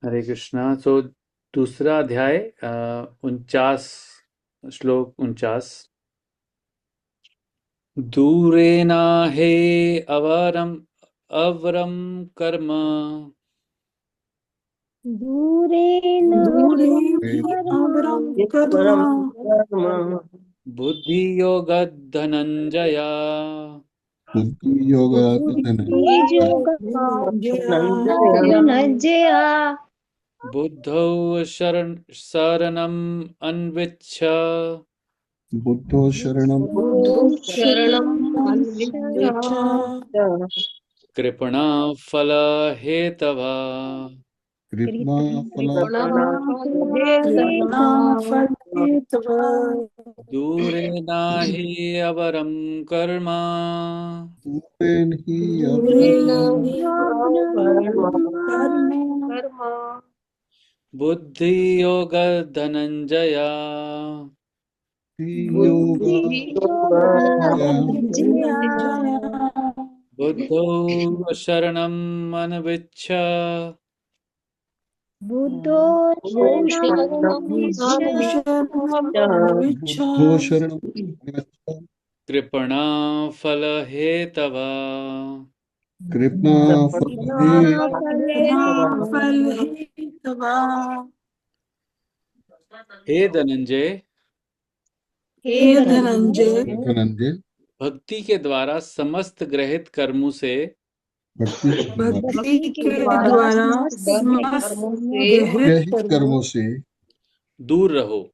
हरे कृष्णा। तो दूसरा अध्याय 49 श्लोक 49। दूरेनाहे अवरम अवरम कर्म दूरेण अवरं परम कर्म कर्म बुद्धियोगधनञ्जय बुद्धियोगात् नंदया धनञ्जया बुद्धौ शरणम् अन्विच्छ बुद्धो शरणं बुद्धो शरणं शरणं च कृपणा फलहेतवा कृपणा फला कृपणा फलेतव दूरेनाहि अवरं कर्म दूरेण हि दूरे कर्म बुद्धियोगधनञ्जय योगाय धनञ्जय बुद्धौ शरणम् अन्विच्छ बुद्धो शरणमन्विष्य शरणमन्विच्छ बुद्धो शरणं कृपणा फलहेतवा कृपणा फले कृपणा फलेतव हे धनंजय, हे धनंजय धनंजय भक्ति के द्वारा समस्त ग्रहित कर्मों से भक्ति के द्वारा भक्ति भक्ति के के द्वारा द्वारा समस्त समस्त ग्रहित गृहित ग्रहित कर्मों से दूर रहो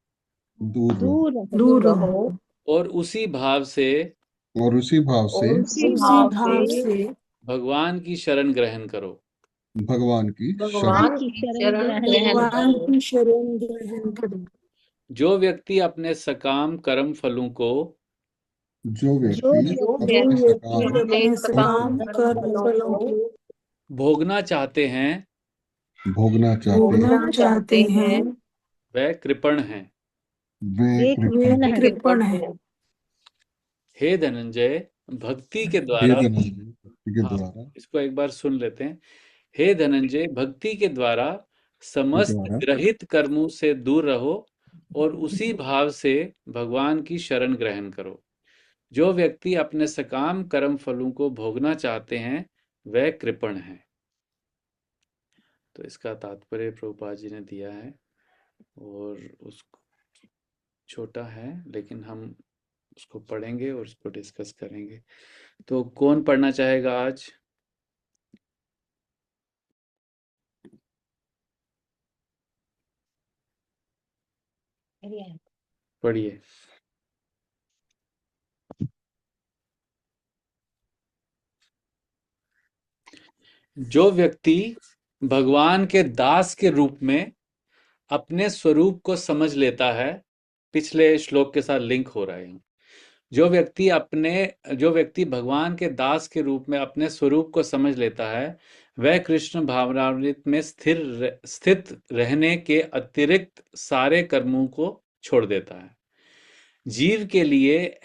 दूर रहो दूर रहो और उसी भाव से और उसी भाव से उसी भाव से भगवान की शरण ग्रहण करो। भगवान की शरण भगवान की शरण ग्रहण भगवान की शरण ग्रहण करें। जो व्यक्ति अपने सकाम कर्म फलों को जो जो व्यक्ति व्यक्ति जो अपने व्यक्ति सकाम अपने सकाम कर्म फलों को भोगना चाहते हैं भोगना चाहते हैं भोगना चाहते हैं वह कृपण हैं। वे वे वे कृपण कृपण है। कृपण है। हे धनंजय, भक्ति के हे द्वारा, धनंजय भक्ति के हाँ, द्वारा इसको एक बार सुन लेते हैं। हे धनंजय, भक्ति के द्वारा के समस्त द्वारा ग्रहित कर्मों से दूर रहो और उसी भाव से भगवान की शरण ग्रहण करो। जो व्यक्ति अपने सकाम कर्म फलों को भोगना चाहते हैं वह कृपण है। तो इसका तात्पर्य प्रभुपाद जी ने दिया है और उसको छोटा है, लेकिन हम उसको पढ़ेंगे और उसको डिस्कस करेंगे। तो कौन पढ़ना चाहेगा आज? पढ़िए। जो व्यक्ति भगवान के दास के रूप में अपने स्वरूप को समझ लेता है, पिछले श्लोक के साथ लिंक हो रहा है। जो व्यक्ति भगवान के दास के रूप में अपने स्वरूप को समझ लेता है, वह कृष्ण भावनामृत में स्थित रहने के अतिरिक्त सारे कर्मों को छोड़ देता है। जीव के लिए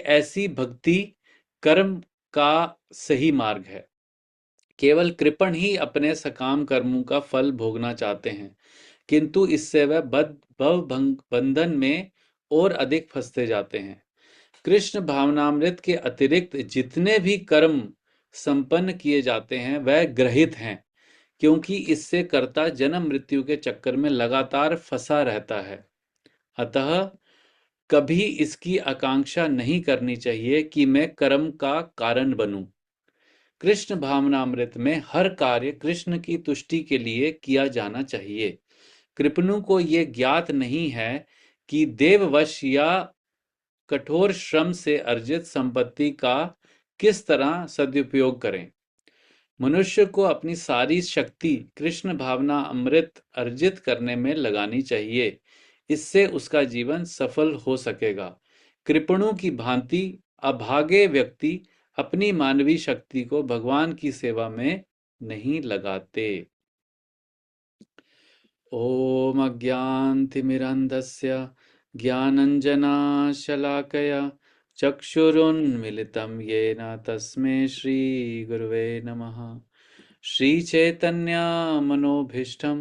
ऐसी भक्ति कर्म का सही मार्ग है। केवल कृपण ही अपने सकाम कर्मों का फल भोगना चाहते हैं, किंतु इससे वह बंधन में और अधिक फंसते जाते हैं। कृष्ण भावनामृत के अतिरिक्त जितने भी कर्म संपन्न किए जाते हैं वह ग्रहित हैं, क्योंकि इससे कर्ता जन्म मृत्यु के चक्कर में लगातार फंसा रहता है। अतः कभी इसकी आकांक्षा नहीं करनी चाहिए कि मैं कर्म का कारण बनूं। कृष्ण भावनामृत में हर कार्य कृष्ण की तुष्टि के लिए किया जाना चाहिए। कृपणों को ये ज्ञात नहीं है कि देववश या कठोर श्रम से अर्जित संपत्ति का किस तरह सदुपयोग करें। मनुष्य को अपनी सारी शक्ति कृष्ण भावना अमृत अर्जित करने में लगानी चाहिए। इससे उसका जीवन सफल हो सकेगा। कृपणों की भांति अभागे व्यक्ति अपनी मानवीय शक्ति को भगवान की सेवा में नहीं लगाते। ओम अज्ञानतिमिरन्धस्य ज्ञानञ्जनाशलाकया चक्षुरुन्मिलितं येन तस्मै श्रीगुरुवे नमः। श्री चैतन्य मनोभीष्टं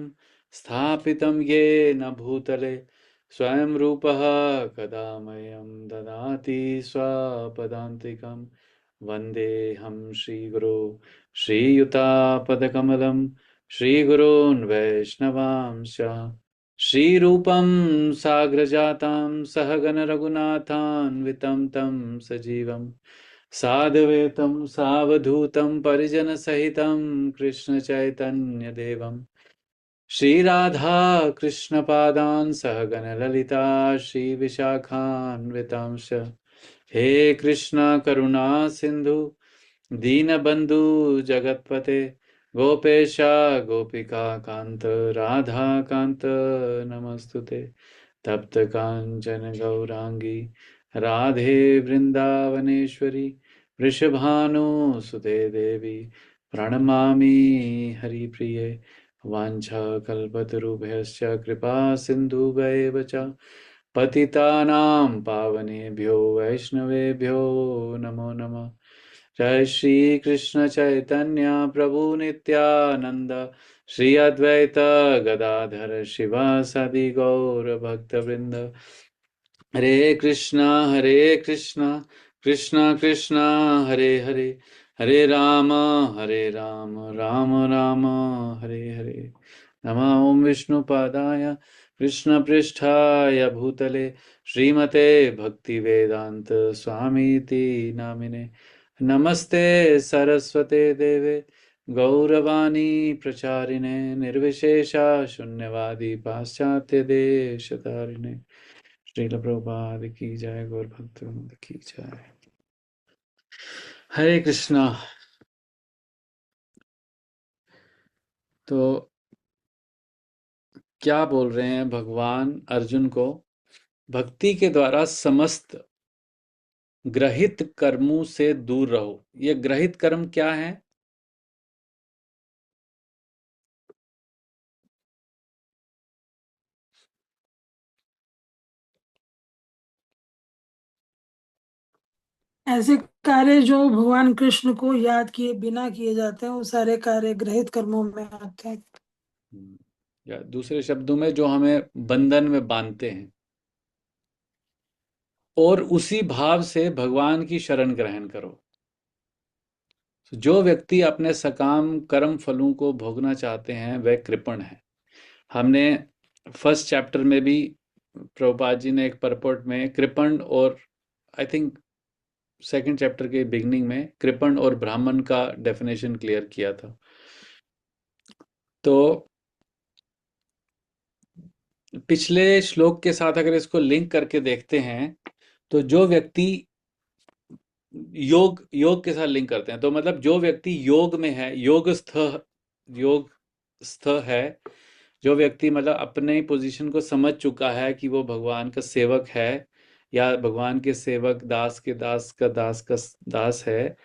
स्थापितं येन भूतले स्वयं रूपः कदा मह्यं ददाति स्वपदान्तिकं वन्देऽहं श्रीगुरो श्रीयुतापदकमलं श्रीगुरून् वैष्णवांश्च श्रीरूपं साग्रजातं सहगण रघुनाथान्वितं तं सजीवं साद्वैतं सावधूतं परिजनसहितं कृष्ण चैतन्य देवं श्रीराधा कृष्णपादान् सहगण ललिता श्रीविशाखान्वितांश्च हे कृष्ण करुणा सिंधु दीनबंधु जगतपते गोपेश गोपिका कांत राधा कांत नमस्तुते तप्त कांचन गौरांगी राधे वृंदावनेश्वरी वृषभानुसुते देवी प्रणमामि हरिप्रिये वाञ्छाकल्पतरुभ्यश्च कृपा सिन्धुभ्यैव च पतितानां पावनेभ्यो वैष्णवेभ्यो नमो नमः। जय श्री कृष्ण चैतन्य प्रभु नित्यानंद श्री अद्वैत गदाधर शिवासादि गौर भक्तवृंद हरे कृष्णा कृष्णा कृष्णा हरे हरे हरे राम राम राम हरे हरे। नमः ओं विष्णुपादाय कृष्णपृष्ठाय भूतले श्रीमते भक्तिवेदांत स्वामीति नामिने नमस्ते सरस्वते देवे गौरवाणी प्रचारिणे निर्विशेषा शून्यवादी पाश्चात्य देशतारिणे श्रील प्रभुपाद की जय गौर भक्तवृंद की जय। हरे कृष्णा। तो क्या बोल रहे हैं भगवान अर्जुन को? भक्ति के द्वारा समस्त ग्रहित कर्मों से दूर रहो। ये ग्रहित कर्म क्या है? ऐसे कार्य जो भगवान कृष्ण को याद किए बिना किए जाते हैं वो सारे कार्य गृहित कर्मों में आते हैं। या दूसरे शब्दों में जो हमें बंधन में बांधते हैं, और उसी भाव से भगवान की शरण ग्रहण करो। जो व्यक्ति अपने सकाम कर्म फलों को भोगना चाहते हैं वह कृपण है। हमने फर्स्ट चैप्टर में भी प्रभुपाद जी ने एक परपोर्ट में कृपण और आई थिंक सेकंड चैप्टर के बिगनिंग में कृपण और ब्राह्मण का डेफिनेशन क्लियर किया था। तो पिछले श्लोक के साथ अगर इसको लिंक करके देखते हैं तो जो व्यक्ति योग के साथ लिंक करते हैं, तो मतलब जो व्यक्ति योग में है, योग स्थ है, जो व्यक्ति मतलब अपने पोजीशन को समझ चुका है कि वो भगवान का सेवक है या भगवान के सेवक दास के दास का दास है,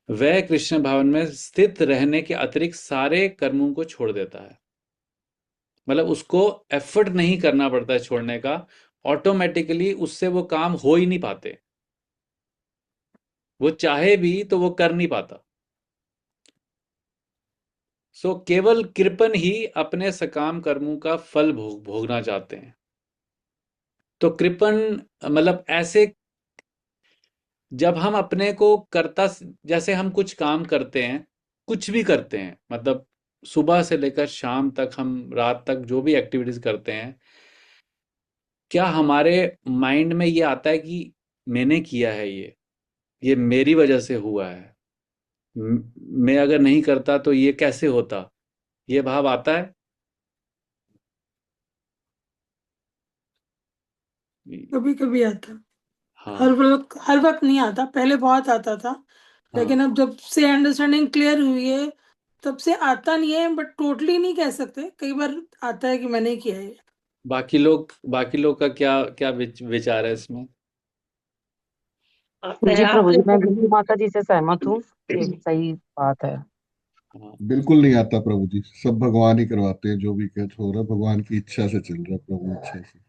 वह कृष्ण भवन में स्थित रहने के अतिरिक्त सारे कर्मों को छोड़ देता है। मतलब उसको एफर्ट नहीं करना पड़ता है छोड़ने का, ऑटोमेटिकली उससे वो काम हो ही नहीं पाते। वो चाहे भी तो वो कर नहीं पाता। सो केवल कृपण ही अपने सकाम कर्मों का फल भोगना चाहते हैं। तो कृपण मतलब ऐसे, जब हम अपने को करता, जैसे हम कुछ काम करते हैं, कुछ भी करते हैं, मतलब सुबह से लेकर शाम तक हम रात तक जो भी एक्टिविटीज करते हैं, क्या हमारे माइंड में ये आता है कि मैंने किया है, ये मेरी वजह से हुआ है, मैं अगर नहीं करता तो ये कैसे होता, ये भाव आता है? कभी कभी आता, हाँ हर वक्त नहीं आता। पहले बहुत आता था, लेकिन हाँ। अब जब से अंडरस्टैंडिंग क्लियर हुई है तब से आता नहीं है, बट टोटली नहीं कह सकते। कई बार आता है कि मैंने किया है। बाकी लोग का क्या क्या विचार है इसमें? जी प्रभु जी, मैं बिल्कुल माता जी से सहमत हूँ, ये सही बात है। हाँ। बिल्कुल नहीं आता प्रभु जी, सब भगवान ही करवाते हैं। जो भी कुछ हो रहा है भगवान की इच्छा से चल रहा है, प्रभु इच्छा से।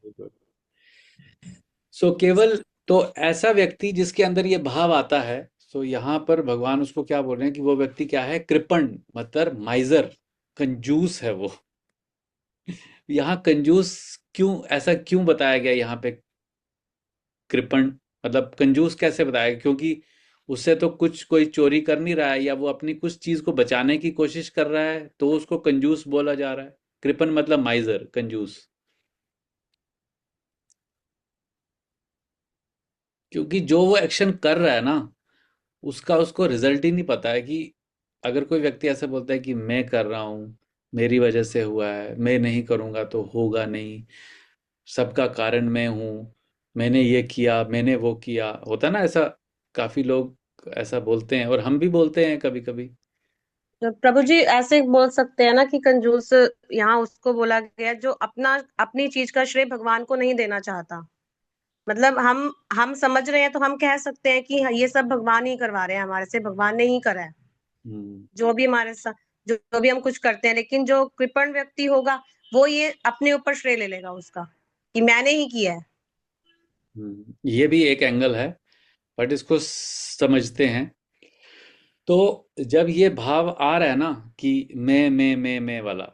सो केवल तो ऐसा व्यक्ति जिसके अंदर ये भाव आता है तो यहाँ पर भगवान उसको क्या बोल रहे हैं कि वो व्यक्ति क्या है, कृपण, मतलब माइजर, कंजूस है वो। यहाँ कंजूस क्यों, ऐसा क्यों बताया गया यहाँ पे कृपण, मतलब कंजूस कैसे बताया, क्योंकि उससे तो कुछ कोई चोरी कर नहीं रहा है, या वो अपनी कुछ चीज को बचाने की कोशिश कर रहा है, तो उसको कंजूस बोला जा रहा है। कृपण मतलब माइजर, कंजूस। क्योंकि जो वो एक्शन कर रहा है ना, उसका उसको रिजल्ट ही नहीं पता है। कि अगर कोई व्यक्ति ऐसे बोलता है कि मैं कर रहा हूँ, मेरी वजह से हुआ है, मैं नहीं करूँगा तो होगा नहीं, सबका कारण मैं हूँ, मैंने ये किया, मैंने वो किया, होता है ना ऐसा। काफी लोग ऐसा बोलते हैं, और हम भी बोलते हैं कभी कभी। तो प्रभु जी ऐसे बोल सकते हैं ना कि कंजूस यहाँ उसको बोला गया है जो अपना अपनी चीज का श्रेय भगवान को नहीं देना चाहता। मतलब हम समझ रहे हैं तो हम कह सकते हैं कि हाँ, ये सब भगवान ही करवा रहे हैं हमारे से, भगवान ने ही करा है हम्म। जो भी हमारे साथ, जो भी हम कुछ करते हैं। लेकिन जो कृपण व्यक्ति होगा वो ये अपने ऊपर श्रेय ले लेगा उसका कि मैंने ही किया है। ये भी एक एंगल है, बट इसको समझते हैं। तो जब ये भाव आ रहा है ना कि मैं वाला,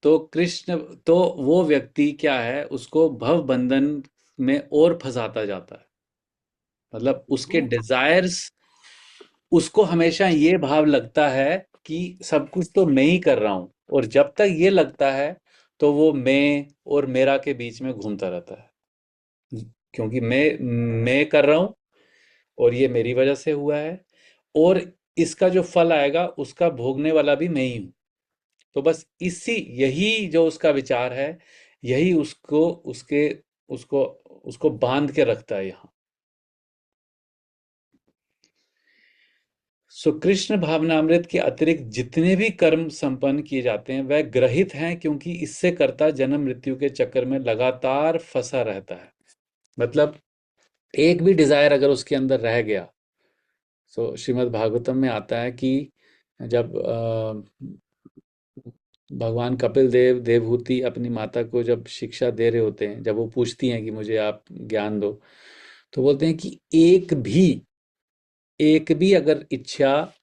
तो कृष्ण, तो वो व्यक्ति क्या है, उसको भव बंधन में और फंसाता जाता है। मतलब उसके डिजायर्स, उसको हमेशा ये भाव लगता है कि सब कुछ तो मैं ही कर रहा हूं, और जब तक ये लगता है तो वो मैं और मेरा के बीच में घूमता रहता है। क्योंकि मैं कर रहा हूं, और ये मेरी वजह से हुआ है, और इसका जो फल आएगा उसका भोगने वाला भी मैं ही हूं। तो बस इसी, यही जो उसका विचार है, यही उसको उसके उसको उसको बांध के रखता है यहाँ। सो कृष्ण भावनामृत के अतिरिक्त जितने भी कर्म संपन्न किए जाते हैं वह ग्रहित हैं, क्योंकि इससे कर्ता जन्म मृत्यु के चक्कर में लगातार फंसा रहता है। मतलब एक भी डिजायर अगर उसके अंदर रह गया, सो श्रीमद् भागवतम में आता है कि जब भगवान कपिल देव देवहूति अपनी माता को जब शिक्षा दे रहे होते हैं, जब वो पूछती हैं कि मुझे आप ज्ञान दो, तो बोलते हैं कि एक भी अगर इच्छा,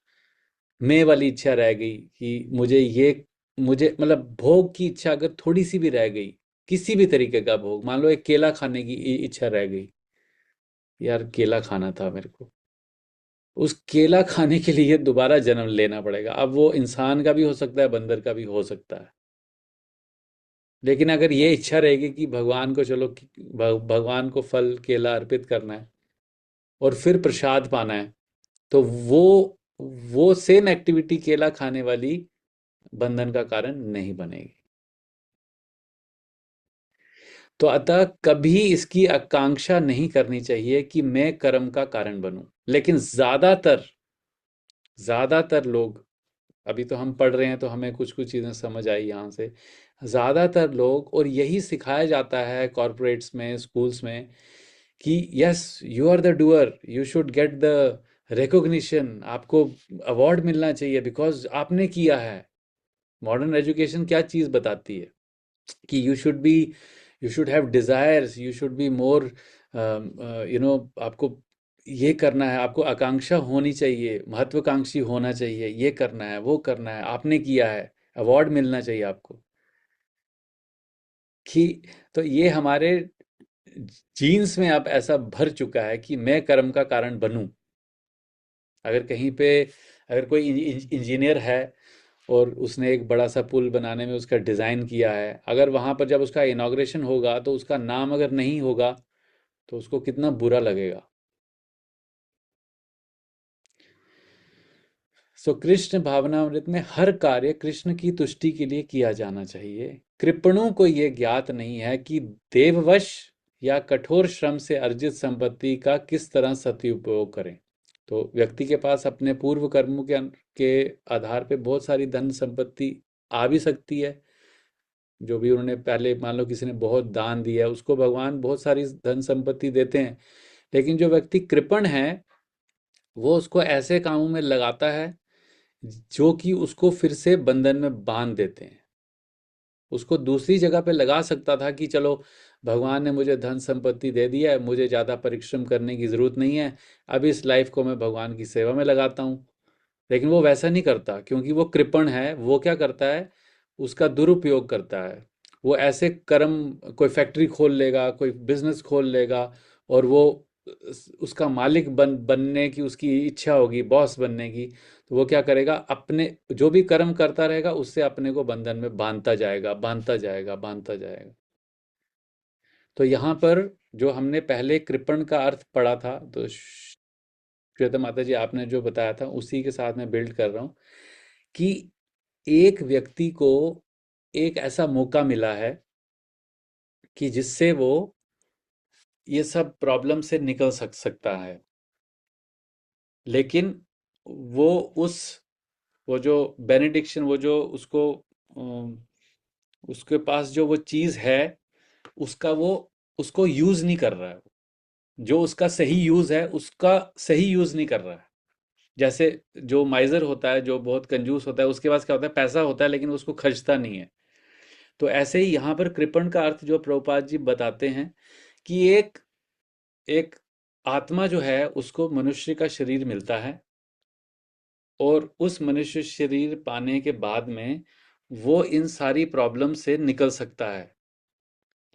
मैं वाली इच्छा रह गई कि मुझे मतलब भोग की इच्छा अगर थोड़ी सी भी रह गई, किसी भी तरीके का भोग, मान लो एक केला खाने की इच्छा रह गई, यार केला खाना था मेरे को, उस केला खाने के लिए दोबारा जन्म लेना पड़ेगा। अब वो इंसान का भी हो सकता है, बंदर का भी हो सकता है। लेकिन अगर ये इच्छा रहेगी कि भगवान को चलो भगवान को फल केला अर्पित करना है और फिर प्रसाद पाना है, तो वो सेम एक्टिविटी केला खाने वाली बंधन का कारण नहीं बनेगी। तो अतः कभी इसकी आकांक्षा नहीं करनी चाहिए कि मैं कर्म का कारण बनूं। लेकिन ज्यादातर लोग, अभी तो हम पढ़ रहे हैं तो हमें कुछ कुछ चीजें समझ आई यहाँ से, ज्यादातर लोग, और यही सिखाया जाता है कॉरपोरेट्स में, स्कूल्स में, कि yes you are the doer, you should get the recognition, आपको अवार्ड मिलना चाहिए बिकॉज आपने किया है। मॉडर्न एजुकेशन क्या चीज बताती है कि you should have desires, you should be more, आपको ये करना है, आपको आकांक्षा होनी चाहिए, महत्वाकांक्षी होना चाहिए, ये करना है, वो करना है, आपने किया है, अवार्ड मिलना चाहिए आपको। कि तो ये हमारे जीन्स में अब ऐसा भर चुका है कि मैं कर्म का कारण बनूं। अगर कहीं पे, अगर कोई इंजीनियर है और उसने एक बड़ा सा पुल बनाने में उसका डिज़ाइन किया है, अगर वहां पर जब उसका इनॉग्रेशन होगा तो उसका नाम अगर नहीं होगा, तो उसको कितना बुरा लगेगा। सो कृष्ण भावनामृत में हर कार्य कृष्ण की तुष्टि के लिए किया जाना चाहिए। कृपणों को यह ज्ञात नहीं है कि देववश या कठोर श्रम से अर्जित संपत्ति का किस तरह सदुपयोग करें। तो व्यक्ति के पास अपने पूर्व कर्मों के आधार पे बहुत सारी धन संपत्ति आ भी सकती है। जो भी उन्होंने पहले, मान लो किसी ने बहुत दान दिया है, उसको भगवान बहुत सारी धन संपत्ति देते हैं। लेकिन जो व्यक्ति कृपण है, वो उसको ऐसे कामों में लगाता है जो कि उसको फिर से बंधन में बांध देते हैं। उसको दूसरी जगह पे लगा सकता था कि चलो भगवान ने मुझे धन संपत्ति दे दिया है, मुझे ज़्यादा परिश्रम करने की ज़रूरत नहीं है, अब इस लाइफ को मैं भगवान की सेवा में लगाता हूँ। लेकिन वो वैसा नहीं करता, क्योंकि वो कृपण है। वो क्या करता है, उसका दुरुपयोग करता है। वो ऐसे कर्म, कोई फैक्ट्री खोल लेगा, कोई बिजनेस खोल लेगा, और वो उसका मालिक बनने की उसकी इच्छा होगी, बॉस बनने की। तो वो क्या करेगा, अपने जो भी कर्म करता रहेगा उससे अपने को बंधन में बांधता जाएगा, बांधता जाएगा, बांधता जाएगा। तो यहाँ पर जो हमने पहले कृपण का अर्थ पढ़ा था, तो श्वेता माता जी आपने जो बताया था उसी के साथ मैं बिल्ड कर रहा हूँ कि एक व्यक्ति को एक ऐसा मौका मिला है कि जिससे वो ये सब प्रॉब्लम से निकल सकता है। लेकिन वो उस वो जो बेनेडिक्शन, वो जो उसको उसके पास जो वो चीज़ है, उसका वो उसको यूज़ नहीं कर रहा है। जो उसका सही यूज़ है उसका सही यूज़ नहीं कर रहा है। जैसे जो माइजर होता है, जो बहुत कंजूस होता है, उसके पास क्या होता है, पैसा होता है लेकिन उसको खर्चता नहीं है। तो ऐसे ही यहाँ पर कृपण का अर्थ जो प्रभुपाद जी बताते हैं कि एक एक आत्मा जो है उसको मनुष्य का शरीर मिलता है, और उस मनुष्य शरीर पाने के बाद में वो इन सारी प्रॉब्लम से निकल सकता है।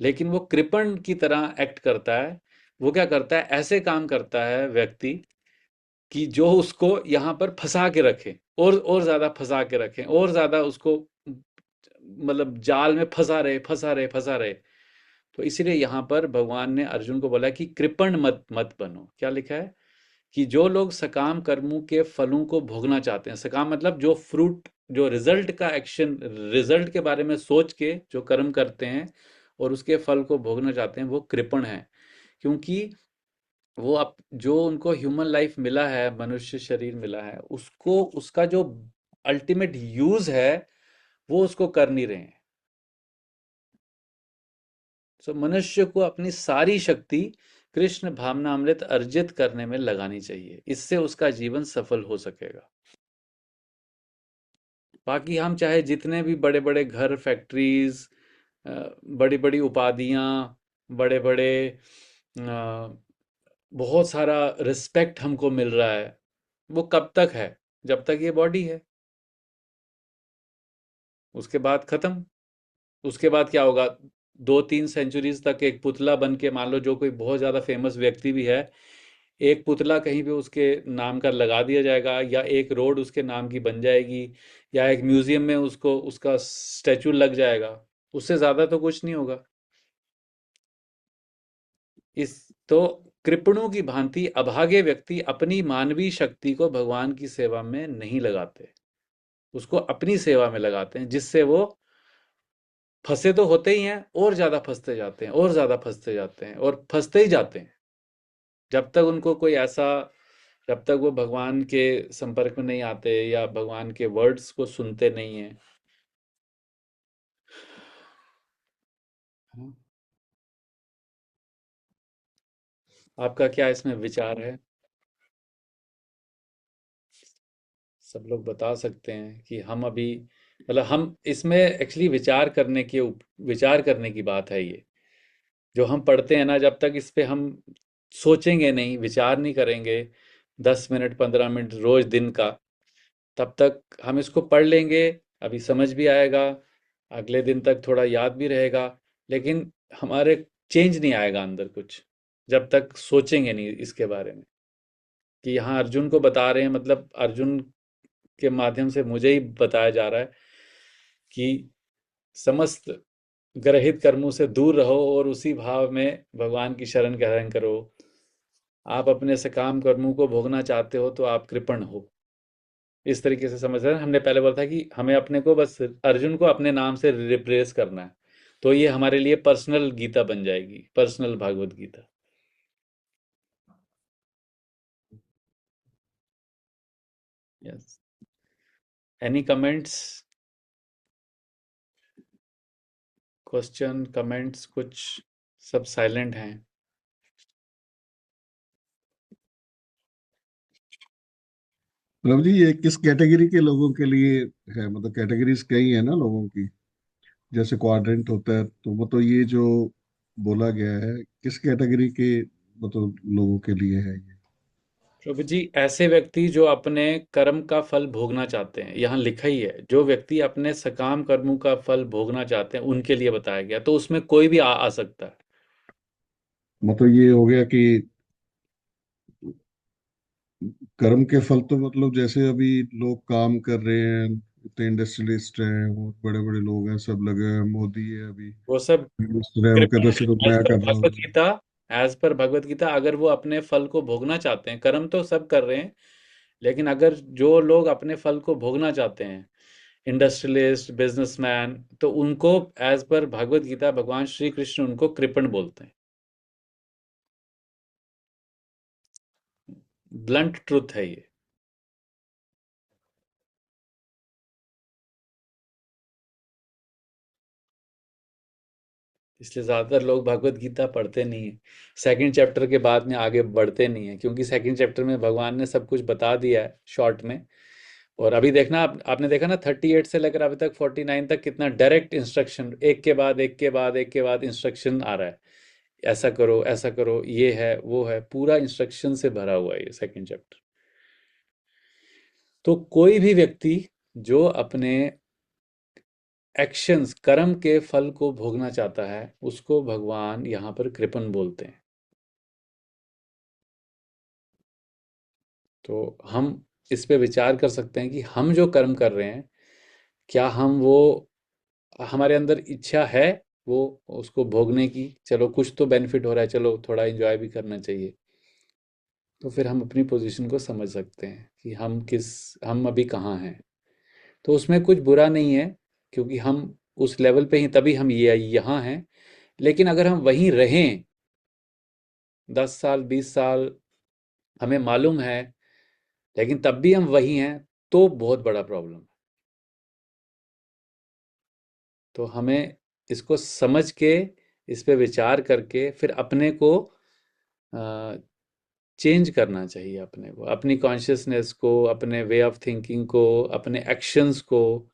लेकिन वो कृपण की तरह एक्ट करता है। वो क्या करता है, ऐसे काम करता है व्यक्ति कि जो उसको यहाँ पर फंसा के रखे, और ज़्यादा फंसा के रखें, और ज़्यादा उसको मतलब जाल में फंसा रहे, फंसा रहे, फंसा रहे। तो इसीलिए यहाँ पर भगवान ने अर्जुन को बोला कि कृपण मत मत बनो। क्या लिखा है कि जो लोग सकाम कर्मों के फलों को भोगना चाहते हैं, सकाम मतलब जो फ्रूट, जो रिजल्ट का एक्शन, रिजल्ट के बारे में सोच के जो कर्म करते हैं और उसके फल को भोगना चाहते हैं, वो कृपण है। क्योंकि वो अब जो उनको ह्यूमन लाइफ मिला है, मनुष्य शरीर मिला है, उसको उसका जो अल्टीमेट यूज है वो उसको कर नहीं रहे हैं। सो मनुष्य को अपनी सारी शक्ति कृष्ण भावनामृत अर्जित करने में लगानी चाहिए, इससे उसका जीवन सफल हो सकेगा। बाकी हम चाहे जितने भी बड़े बड़े घर, फैक्ट्रीज, बड़ी बड़ी उपाधियां, बड़े बड़े बहुत सारा रिस्पेक्ट हमको मिल रहा है, वो कब तक है, जब तक ये बॉडी है। उसके बाद खत्म। उसके बाद क्या होगा, 2-3 सेंचुरीज तक एक पुतला बन के, मान लो जो कोई बहुत ज़्यादा फेमस व्यक्ति भी है, एक पुतला कहीं पे उसके नाम का लगा दिया जाएगा, या एक रोड उसके नाम की बन जाएगी, या एक म्यूजियम में उसको उसका स्टैचू लग जाएगा। उससे ज़्यादा तो कुछ नहीं होगा। इस तो कृपणों की भांति अभागे व्यक्ति अपनी मानवीय शक्ति को भगवान की सेवा में नहीं लगाते, उसको अपनी सेवा में लगाते हैं, जिससे वो फंसे तो होते ही हैं, और ज्यादा फंसते जाते हैं, और ज्यादा फंसते जाते हैं, और फंसते ही जाते हैं, जब तक उनको कोई ऐसा, जब तक वो भगवान के संपर्क में नहीं आते या भगवान के वर्ड्स को सुनते नहीं है। हाँ, आपका क्या इसमें विचार है? सब लोग बता सकते हैं कि हम अभी, मतलब हम इसमें एक्चुअली विचार करने की बात है ये। जो हम पढ़ते हैं ना, जब तक इस पे हम सोचेंगे नहीं, विचार नहीं करेंगे 10 मिनट 15 मिनट रोज दिन का, तब तक हम इसको पढ़ लेंगे, अभी समझ भी आएगा, अगले दिन तक थोड़ा याद भी रहेगा, लेकिन हमारे चेंज नहीं आएगा अंदर कुछ, जब तक सोचेंगे नहीं इसके बारे में। कि यहाँ अर्जुन को बता रहे हैं, मतलब अर्जुन के माध्यम से मुझे ही बताया जा रहा है कि समस्त ग्रहित कर्मों से दूर रहो और उसी भाव में भगवान की शरण ग्रहण करो। आप अपने सकाम कर्मों को भोगना चाहते हो तो आप कृपण हो। इस तरीके से समझ रहे हैं। हमने पहले बोला था कि हमें अपने को बस अर्जुन को अपने नाम से रिप्लेस करना है, तो ये हमारे लिए पर्सनल गीता बन जाएगी, personal Bhagavat Gita. Yes. Any comments, question, comments कुछ? सब साइलेंट हैं। प्रभु जी, ये किस कैटेगरी के लोगों के लिए है? मतलब कैटेगरीज कई है ना लोगों की, जैसे क्वाड्रेंट होता है, तो वो तो ये जो बोला गया है, किस कैटेगरी के मतलब लोगों के लिए है ये? प्रभु जी, ऐसे व्यक्ति जो अपने कर्म का फल भोगना चाहते हैं, यहाँ लिखा ही है, जो व्यक्ति अपने सकाम कर्मों का फल भोगना चाहते हैं उनके लिए बताया गया, तो उसमें कोई भी आ सकता है। मतलब ये हो गया कि कर्म के फल तो मतलब जैसे अभी लोग काम कर रहे हैं, इतने इंडस्ट्रियलिस्ट हैं और बड़े बड़े लोग हैं, सब लगे हैं, मोदी है अभी वो सब मिनिस्टर है, वो कृपा कहते है। सिर्फ एज मैं पर कर रहा भगवत हूँ। गीता एज पर भगवत गीता, अगर वो अपने फल को भोगना चाहते हैं, कर्म तो सब कर रहे हैं, लेकिन अगर जो लोग अपने फल को भोगना चाहते हैं, इंडस्ट्रियलिस्ट, बिजनेसमैन, तो उनको एज पर भगवत गीता भगवान श्री कृष्ण उनको कृपण बोलते हैं। ब्लंट ट्रुथ है ये। इसलिए ज्यादातर लोग भगवत गीता पढ़ते नहीं है, सेकंड चैप्टर के बाद में आगे बढ़ते नहीं है, क्योंकि सेकंड चैप्टर में भगवान ने सब कुछ बता दिया है शॉर्ट में। और अभी देखना, आपने देखा ना, 38 से लेकर अभी तक 49 तक कितना डायरेक्ट इंस्ट्रक्शन, एक के बाद एक के बाद एक के बाद इंस्ट्रक्शन आ रहा है। ऐसा करो, ऐसा करो, ये है वो है, पूरा इंस्ट्रक्शन से भरा हुआ है ये सेकंड चैप्टर। तो कोई भी व्यक्ति जो अपने एक्शंस, कर्म के फल को भोगना चाहता है, उसको भगवान यहाँ पर कृपण बोलते हैं। तो हम इस पे विचार कर सकते हैं कि हम जो कर्म कर रहे हैं, क्या हम वो, हमारे अंदर इच्छा है वो उसको भोगने की, चलो कुछ तो बेनिफिट हो रहा है, चलो थोड़ा एंजॉय भी करना चाहिए। तो फिर हम अपनी पोजीशन को समझ सकते हैं कि हम अभी कहाँ हैं। तो उसमें कुछ बुरा नहीं है, क्योंकि हम उस लेवल पे ही, तभी हम ये यहाँ हैं। लेकिन अगर हम वहीं रहें 10 साल 20 साल, हमें मालूम है, लेकिन तब भी हम वहीं हैं, तो बहुत बड़ा प्रॉब्लम है। तो हमें इसको समझ के, इस पे विचार करके फिर अपने को चेंज करना चाहिए, अपने को, अपनी कॉन्शियसनेस को, अपने वे ऑफ थिंकिंग को, अपने एक्शंस को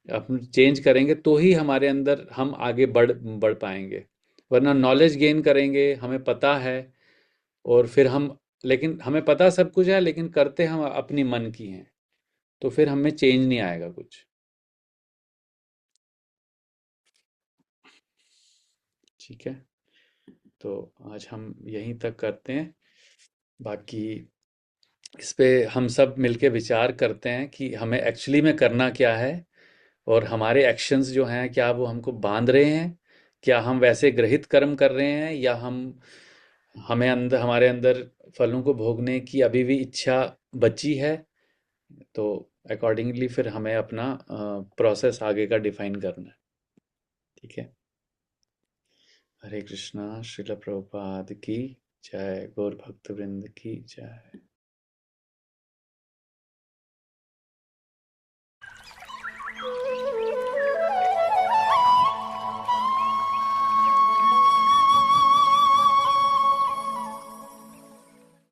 अपन चेंज करेंगे तो ही हमारे अंदर हम आगे बढ़ बढ़ पाएंगे। वरना नॉलेज गेन करेंगे, हमें पता है, और फिर हम, लेकिन हमें पता सब कुछ है, लेकिन करते हम अपनी मन की हैं, तो फिर हमें चेंज नहीं आएगा कुछ। ठीक है, तो आज हम यहीं तक करते हैं। बाकी इस पे हम सब मिलके विचार करते हैं कि हमें एक्चुअली में करना क्या है, और हमारे एक्शंस जो हैं, क्या वो हमको बांध रहे हैं, क्या हम वैसे ग्रहित कर्म कर रहे हैं, या हमारे अंदर फलों को भोगने की अभी भी इच्छा बची है। तो अकॉर्डिंगली फिर हमें अपना प्रोसेस आगे का डिफाइन करना है। ठीक है। हरे कृष्णा। श्रील प्रभुपाद की जय। गौर भक्त वृंद की जय।